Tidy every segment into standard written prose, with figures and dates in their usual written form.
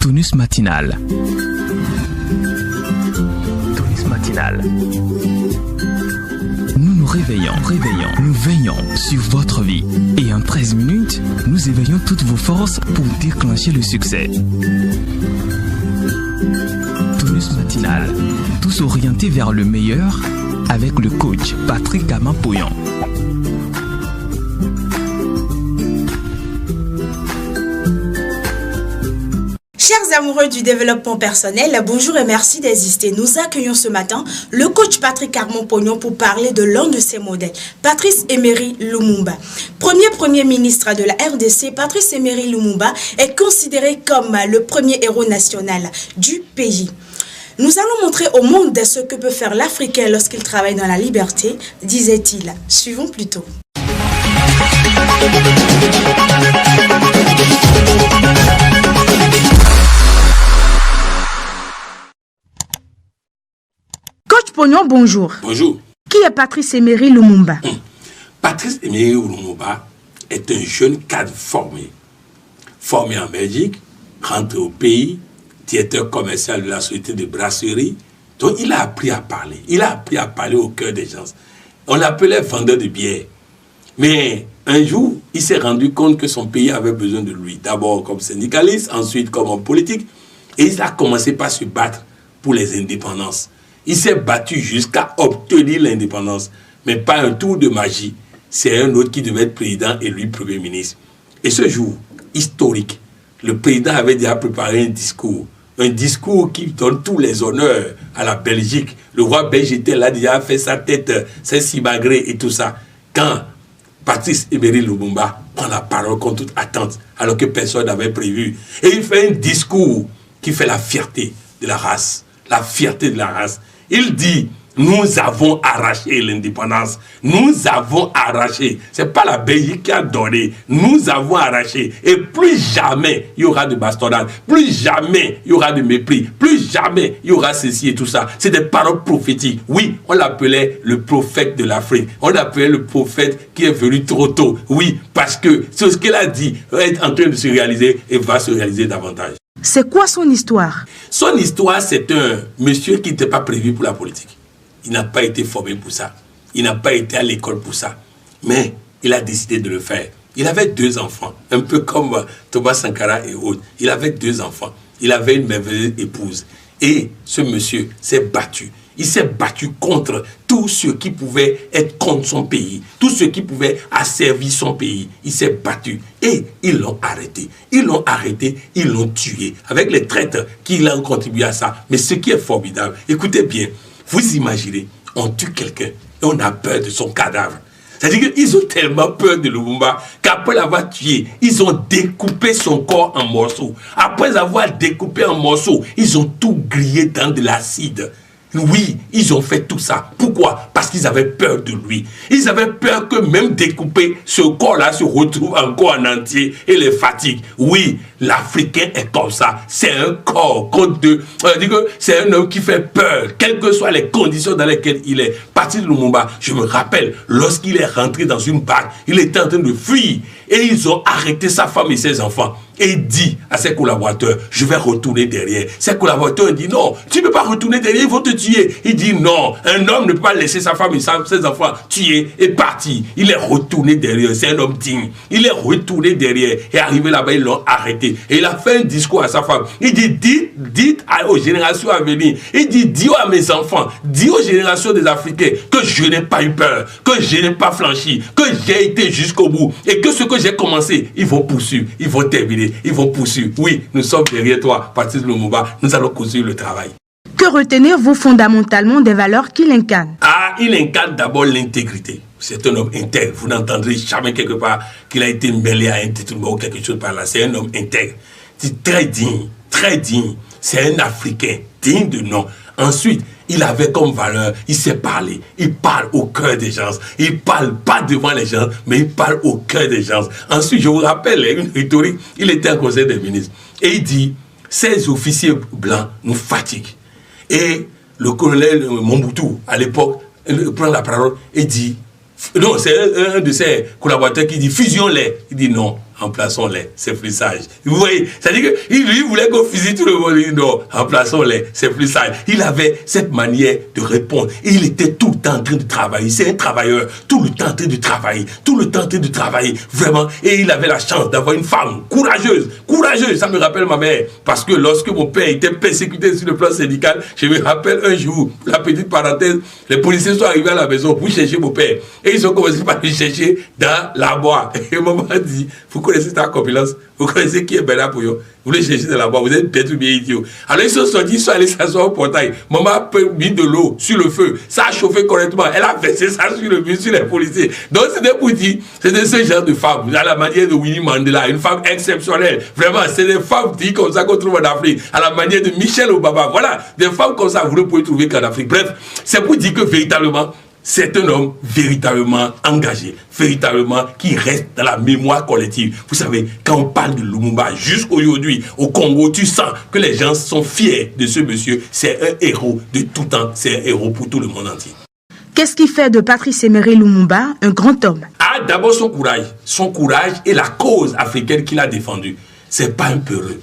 Tonus matinal. Tonus matinal. Nous nous réveillons, nous veillons sur votre vie. Et en 13 minutes, nous éveillons toutes vos forces pour déclencher le succès. Tonus matinal. Tous orientés vers le meilleur avec le coach Patrick Amampoyon. Chers amoureux du développement personnel, bonjour et merci d'exister. Nous accueillons ce matin le coach Patrick Amampoyon pour parler de l'un de ses modèles, Patrice Emery Lumumba. Premier ministre de la RDC, Patrice Emery Lumumba est considéré comme le premier héros national du pays. Nous allons montrer au monde ce que peut faire l'Africain lorsqu'il travaille dans la liberté, disait-il. Suivons plutôt. Coach Pognon, bonjour. Bonjour. Qui est Patrice Emery Lumumba? Patrice Emery Lumumba est un jeune cadre formé en Belgique, rentré au pays, directeur commercial de la société de brasserie. Donc il a appris à parler. Il a appris à parler au cœur des gens. On l'appelait vendeur de bière. Mais un jour, il s'est rendu compte que son pays avait besoin de lui. D'abord comme syndicaliste, ensuite comme homme politique. Et il a commencé par se battre pour les indépendances. Il s'est battu jusqu'à obtenir l'indépendance. Mais pas un tour de magie. C'est un autre qui devait être président et lui premier ministre. Et ce jour, historique, le président avait déjà préparé un discours qui donne tous les honneurs à la Belgique. Le roi belge était là, déjà fait sa tête, ses simagrées et tout ça. Quand Patrice Emery Lumumba prend la parole contre toute attente, alors que personne n'avait prévu. Et il fait un discours qui fait la fierté de la race. La fierté de la race. Il dit, nous avons arraché l'indépendance. Nous avons arraché. Ce n'est pas la Belgique qui a donné. Nous avons arraché. Et plus jamais il y aura de bastonnade. Plus jamais il y aura de mépris. Plus jamais il y aura ceci et tout ça. C'est des paroles prophétiques. Oui, on l'appelait le prophète de l'Afrique. On l'appelait le prophète qui est venu trop tôt. Oui, parce que ce qu'il a dit est en train de se réaliser et va se réaliser davantage. C'est quoi son histoire? Son histoire, c'est un monsieur qui n'était pas prévu pour la politique. Il n'a pas été formé pour ça. Il n'a pas été à l'école pour ça. Mais il a décidé de le faire. Il avait 2 enfants, un peu comme Thomas Sankara et autres. Il avait 2 enfants. Il avait une merveilleuse épouse. Et ce monsieur s'est battu. Il s'est battu contre tout ce qui pouvait être contre son pays, tout ce qui pouvait asservir son pays. Il s'est battu et ils l'ont arrêté. Ils l'ont arrêté, ils l'ont tué avec les traîtres qui ont contribué à ça. Mais ce qui est formidable, écoutez bien, vous imaginez, on tue quelqu'un et on a peur de son cadavre. C'est-à-dire qu'ils ont tellement peur de Lumumba qu'après l'avoir tué, ils ont découpé son corps en morceaux. Après avoir découpé en morceaux, ils ont tout grillé dans de l'acide. Oui, ils ont fait tout ça. Pourquoi? Parce qu'ils avaient peur de lui. Ils avaient peur que même découpé, ce corps-là se retrouve encore en entier et les fatigue. Oui, l'Africain est comme ça. C'est un corps contre deux. C'est un homme qui fait peur, quelles que soient les conditions dans lesquelles il est. Patrice Lumumba, je me rappelle, lorsqu'il est rentré dans une barque, il était en train de fuir. Et ils ont arrêté sa femme et ses enfants. Et il dit à ses collaborateurs, je vais retourner derrière. Ses collaborateurs disent, non, tu ne peux pas retourner derrière, ils vont te tuer. Il dit, non, un homme ne peut pas laisser sa femme et ses enfants tuer et partir. Il est retourné derrière, c'est un homme digne. Il est retourné derrière et arrivé là-bas, ils l'ont arrêté. Et il a fait un discours à sa femme. Il dit, dites aux générations à venir. Il dit, dis à mes enfants, dis aux générations des Africains que je n'ai pas eu peur, que je n'ai pas flanchi, que j'ai été jusqu'au bout et que ce que j'ai commencé, ils vont poursuivre, ils vont terminer, ils vont poursuivre. Oui, nous sommes derrière toi, Patrice Lumumba, nous allons poursuivre le travail. Que retenez-vous fondamentalement des valeurs qu'il incarne? Il incarne d'abord l'intégrité. C'est un homme intègre. Vous n'entendrez jamais quelque part qu'il a été mêlé à un détournement ou quelque chose par là. C'est un homme intègre. C'est très digne, très digne. C'est un Africain digne de nom. Ensuite, il avait comme valeur, il sait parler. Il parle au cœur des gens. Il parle pas devant les gens, mais il parle au cœur des gens. Ensuite, je vous rappelle une rhétorique, il était en conseil des ministres. Et il dit, ces officiers blancs nous fatiguent. Et le colonel Mobutu, à l'époque, prend la parole et dit, non, c'est un de ses collaborateurs qui dit, fusion-les. Il dit non, remplaçons-les, c'est plus sage. Vous voyez, c'est-à-dire que lui voulait qu'on fusille tout le monde. Il dit non, remplaçons-les, c'est plus sage. Il avait cette manière de répondre. Et il était tout le temps en train de travailler. C'est un travailleur, tout le temps en train de travailler, vraiment. Et il avait la chance d'avoir une femme courageuse. Ça me rappelle ma mère. Parce que lorsque mon père était persécuté sur le plan syndical, je me rappelle un jour, la petite parenthèse, les policiers sont arrivés à la maison pour chercher mon père. Et ils ont commencé par le chercher dans la boîte. Et maman a dit, vous connaissez ta compilance? Vous connaissez qui est Bernard Pouillon? Vous les cherchez dans la boîte, vous êtes peut-être bien idiot. Alors ils sont sortis, ils sont allés s'asseoir au portail. Maman a mis de l'eau sur le feu. Ça a chauffé correctement. Elle a versé ça sur le mur, sur les policiers. Donc c'était pour dire, c'était ce genre de femme, à la manière de Winnie Mandela, une femme exceptionnelle. Vraiment, c'est des femmes dites comme ça qu'on trouve en Afrique. À la manière de Michelle Obama. Voilà, des femmes comme ça, vous ne pouvez trouver qu'en Afrique. Bref, c'est pour dire que véritablement, c'est un homme véritablement engagé, véritablement qui reste dans la mémoire collective. Vous savez, quand on parle de Lumumba, jusqu'aujourd'hui, au Congo, tu sens que les gens sont fiers de ce monsieur. C'est un héros de tout temps, c'est un héros pour tout le monde entier. Qu'est-ce qui fait de Patrice Emery Lumumba un grand homme? Ah, d'abord son courage et la cause africaine qu'il a défendue. C'est pas un peureux.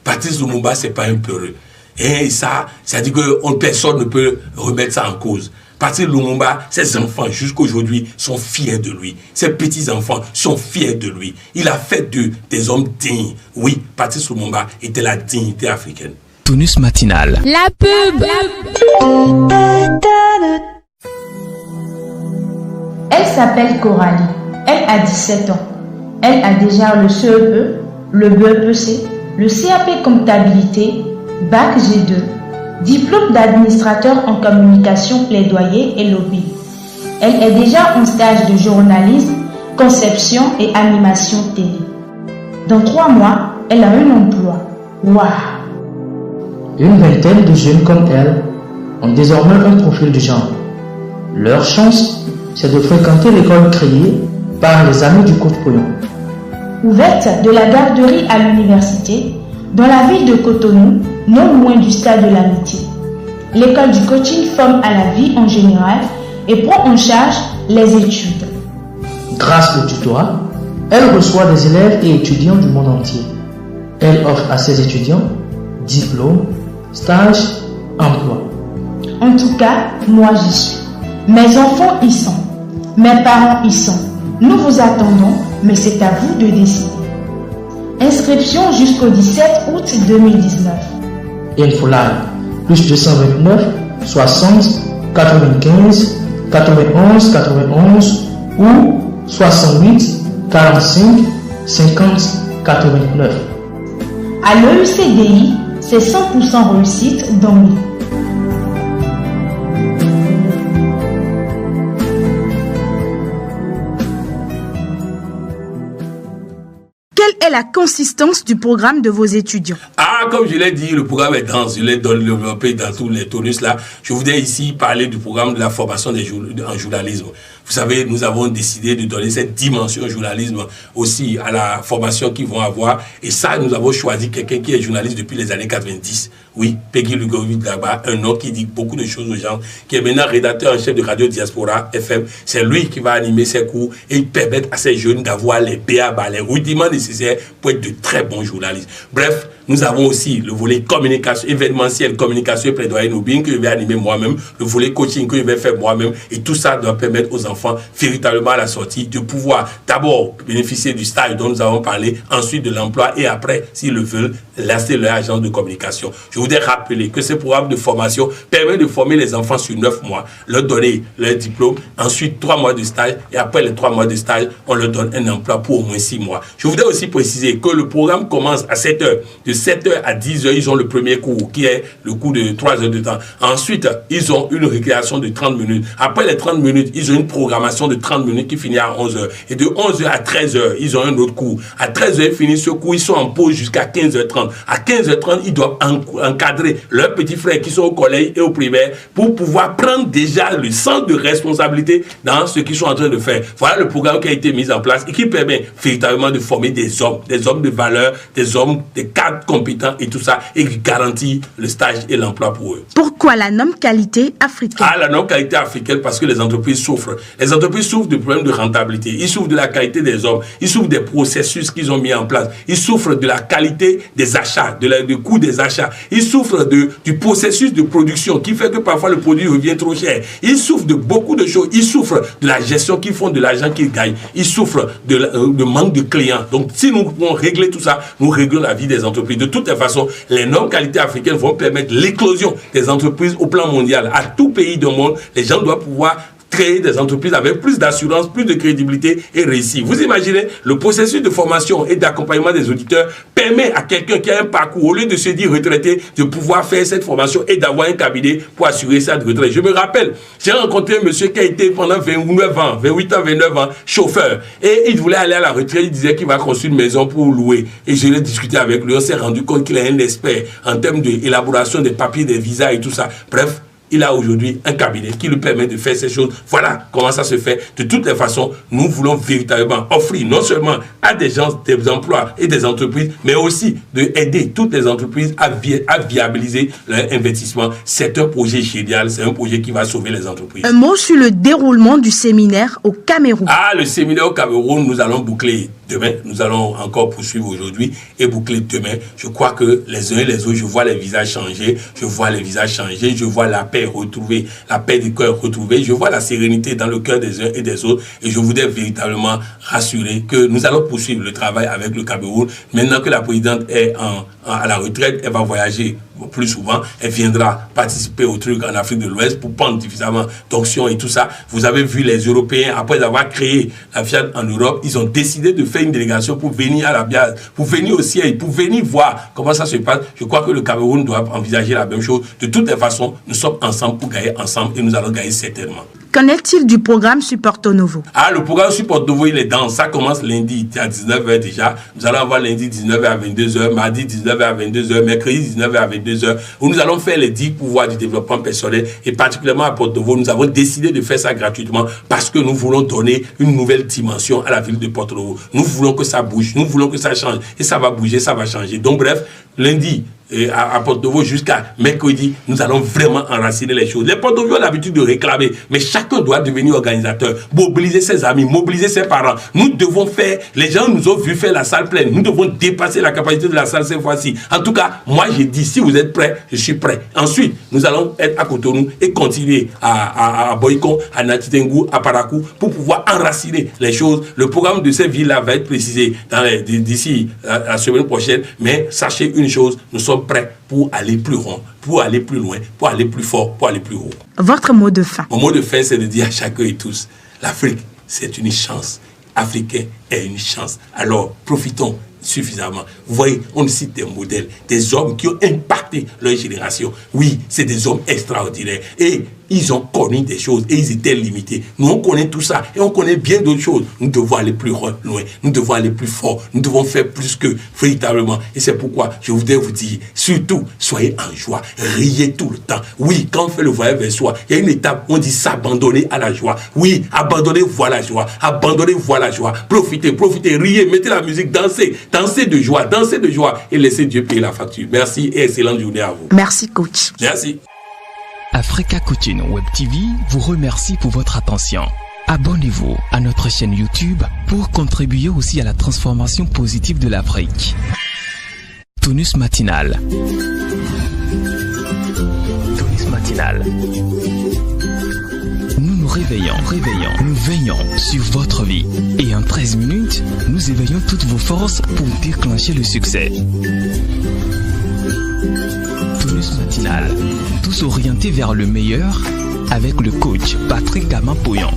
Patrice Lumumba, c'est pas un peureux. Et ça dit que personne ne peut remettre ça en cause. Patrice Lumumba, ses enfants jusqu'aujourd'hui sont fiers de lui. Ses petits-enfants sont fiers de lui. Il a fait d'eux des hommes dignes. Oui, Patrice Lumumba était la dignité africaine. Tonus matinal. La pub. Elle s'appelle Coralie. Elle a 17 ans. Elle a déjà le CEP, le BEPC, le CAP comptabilité, Bac G2, diplôme d'administrateur en communication, plaidoyer et lobby. Elle est déjà en stage de journalisme, conception et animation télé. Dans 3 mois, elle a un emploi. Waouh! Une vingtaine de jeunes comme elle ont désormais un profil du genre. Leur chance, c'est de fréquenter l'école créée par les amis du coach Pouillon. Ouverte de la garderie à l'université, dans la ville de Cotonou, non loin du stade de l'amitié. L'école du coaching forme à la vie en général et prend en charge les études. Grâce au tutorat, elle reçoit des élèves et étudiants du monde entier. Elle offre à ses étudiants diplômes, stages, emploi. En tout cas, moi j'y suis. Mes enfants y sont. Mes parents y sont. Nous vous attendons, mais c'est à vous de décider. Inscription jusqu'au 17 août 2019. Infoline, plus 229 60 95 91 91 ou 68 45 50 89. À l'EUCDI, c'est 100% réussite dans le. Quelle est la consistance du programme de vos étudiants? Ah, comme je l'ai dit, le programme est dense. Je l'ai développé dans tous les tonus là. Je voudrais ici parler du programme de la formation en journalisme. Vous savez, nous avons décidé de donner cette dimension journalisme aussi à la formation qu'ils vont avoir. Et ça, nous avons choisi quelqu'un qui est journaliste depuis les années 90. Oui, Peggy Lugovic là-bas, un homme qui dit beaucoup de choses aux gens, qui est maintenant rédacteur en chef de Radio Diaspora FM. C'est lui qui va animer ses cours et permettre à ces jeunes d'avoir les BABA, les rudiments nécessaires pour être de très bons journalistes. Bref, nous avons aussi le volet communication, événementiel, communication et plaidoyer lobbying que je vais animer moi-même, le volet coaching que je vais faire moi-même, et tout ça doit permettre aux enfants véritablement à la sortie de pouvoir d'abord bénéficier du stage dont nous avons parlé, ensuite de l'emploi et après, s'ils le veulent, lancer leur agence de communication. Je voudrais rappeler que ce programme de formation permet de former les enfants sur 9 mois, leur donner leur diplôme, ensuite 3 mois de stage et après les 3 mois de stage, on leur donne un emploi pour au moins 6 mois. Je voudrais aussi préciser que le programme commence à 7 heures. De 7 heures à 10 heures, ils ont le premier cours qui est le cours de 3 heures de temps. Ensuite, ils ont une récréation de 30 minutes. Après les 30 minutes, ils ont une programmation de 30 minutes qui finit à 11 heures. Et de 11 heures à 13 heures, ils ont un autre cours. À 13 heures, ils finissent ce cours, ils sont en pause jusqu'à 15h30. À 15h30, ils doivent encadrer leurs petits frères qui sont au collège et au primaire pour pouvoir prendre déjà le sens de responsabilité dans ce qu'ils sont en train de faire. Voilà le programme qui a été mis en place et qui permet véritablement de former des hommes de valeur, des hommes, des cadres compétents et tout ça, et qui garantit le stage et l'emploi pour eux. Pourquoi la norme qualité africaine? La norme qualité africaine, parce que les entreprises souffrent. Les entreprises souffrent du problème de rentabilité. Ils souffrent de la qualité des hommes. Ils souffrent des processus qu'ils ont mis en place. Ils souffrent de la qualité des achats, du coût des achats. Ils souffrent du processus de production qui fait que parfois le produit revient trop cher. Ils souffrent de beaucoup de choses. Ils souffrent de la gestion qu'ils font, de l'argent qu'ils gagnent. Ils souffrent de manque de clients. Donc, si nous pouvons régler tout ça, nous réglons la vie des entreprises. De toutes les façons, les normes qualité africaines vont permettre l'éclosion des entreprises au plan mondial. À tout pays du monde, les gens doivent pouvoir créer des entreprises avec plus d'assurance, plus de crédibilité et réussir. Vous imaginez, le processus de formation et d'accompagnement des auditeurs permet à quelqu'un qui a un parcours, au lieu de se dire retraité, de pouvoir faire cette formation et d'avoir un cabinet pour assurer sa retraite. Je me rappelle, j'ai rencontré un monsieur qui a été pendant 29 ans, 28 ans, 29 ans, chauffeur. Et il voulait aller à la retraite, il disait qu'il va construire une maison pour louer. Et je l'ai discuté avec lui, on s'est rendu compte qu'il est un expert en termes d'élaboration des papiers, des visas et tout ça. Bref, il a aujourd'hui un cabinet qui lui permet de faire ces choses. Voilà comment ça se fait. De toutes les façons, nous voulons véritablement offrir non seulement à des gens des emplois et des entreprises, mais aussi d'aider toutes les entreprises à viabiliser leur investissement. C'est un projet génial, c'est un projet qui va sauver les entreprises. Un mot sur le déroulement du séminaire au Cameroun. Le séminaire au Cameroun, nous allons boucler demain. Nous allons encore poursuivre aujourd'hui et boucler demain. Je crois que les uns et les autres, je vois les visages changer. Je vois les visages changer. Je vois la paix retrouvée, la paix du cœur retrouvée. Je vois la sérénité dans le cœur des uns et des autres. Et je voudrais véritablement rassurer que nous allons poursuivre le travail avec le Cameroun. Maintenant que la présidente est à la retraite, elle va voyager plus souvent, elle viendra participer au truc en Afrique de l'Ouest pour prendre suffisamment d'onction et tout ça. Vous avez vu les Européens, après avoir créé la Fiat en Europe, ils ont décidé de faire une délégation pour venir à la base, pour venir au siège, pour venir voir comment ça se passe. Je crois que le Cameroun doit envisager la même chose. De toutes les façons, nous sommes ensemble pour gagner ensemble et nous allons gagner certainement. Qu'en est-il du programme Supporto Novo? Le programme Supporto Novo, il est dans. Ça commence lundi à 19h déjà. Nous allons avoir lundi 19h à 22h, mardi 19h à 22h, mercredi 19h à 22h, où nous allons faire les 10 pouvoirs du développement personnel. Et particulièrement à Porto Novo, nous avons décidé de faire ça gratuitement parce que nous voulons donner une nouvelle dimension à la ville de Porto Novo. Nous voulons que ça bouge, nous voulons que ça change. Et ça va bouger, ça va changer. Donc bref, lundi, à Porto Novo jusqu'à mercredi, nous allons vraiment enraciner les choses. Les Porto Novo ont l'habitude de réclamer, mais chacun doit devenir organisateur, mobiliser ses amis, mobiliser ses parents. Nous devons faire, les gens nous ont vu faire la salle pleine, nous devons dépasser la capacité de la salle cette fois-ci. En tout cas, moi j'ai dit, si vous êtes prêts, je suis prêt. Ensuite, nous allons être à Cotonou et continuer à Boycon, à Natitengu, à Parakou, pour pouvoir enraciner les choses. Le programme de ces villes-là va être précisé d'ici la semaine prochaine, mais sachez une chose, nous sommes prêts pour aller plus rond, pour aller plus loin, pour aller plus fort, pour aller plus haut. Votre mot de fin? Mon mot de fin, c'est de dire à chacun et tous, l'Afrique, c'est une chance. Africain est une chance. Alors, profitons suffisamment. Vous voyez, on cite des modèles, des hommes qui ont impacté leur génération. Oui, c'est des hommes extraordinaires. Et ils ont connu des choses et ils étaient limités. Nous, on connaît tout ça et on connaît bien d'autres choses. Nous devons aller plus loin, nous devons aller plus fort, nous devons faire plus que véritablement. Et c'est pourquoi je voudrais vous dire, surtout, soyez en joie, riez tout le temps. Oui, quand on fait le voyage vers soi, il y a une étape où on dit s'abandonner à la joie. Oui, abandonnez-vous à la joie, abandonnez-vous à la joie. Profitez, profitez, riez, mettez la musique, dansez de joie et laissez Dieu payer la facture. Merci et excellente journée à vous. Merci, coach. Merci. Africa Coaching Web TV vous remercie pour votre attention. Abonnez-vous à notre chaîne YouTube pour contribuer aussi à la transformation positive de l'Afrique. Tonus matinal. Tonus matinal. Nous nous réveillons, nous veillons sur votre vie. Et en 13 minutes, nous éveillons toutes vos forces pour déclencher le succès. Tonus matinal. Tous orientés vers le meilleur avec le coach Patrick Kamampoyon.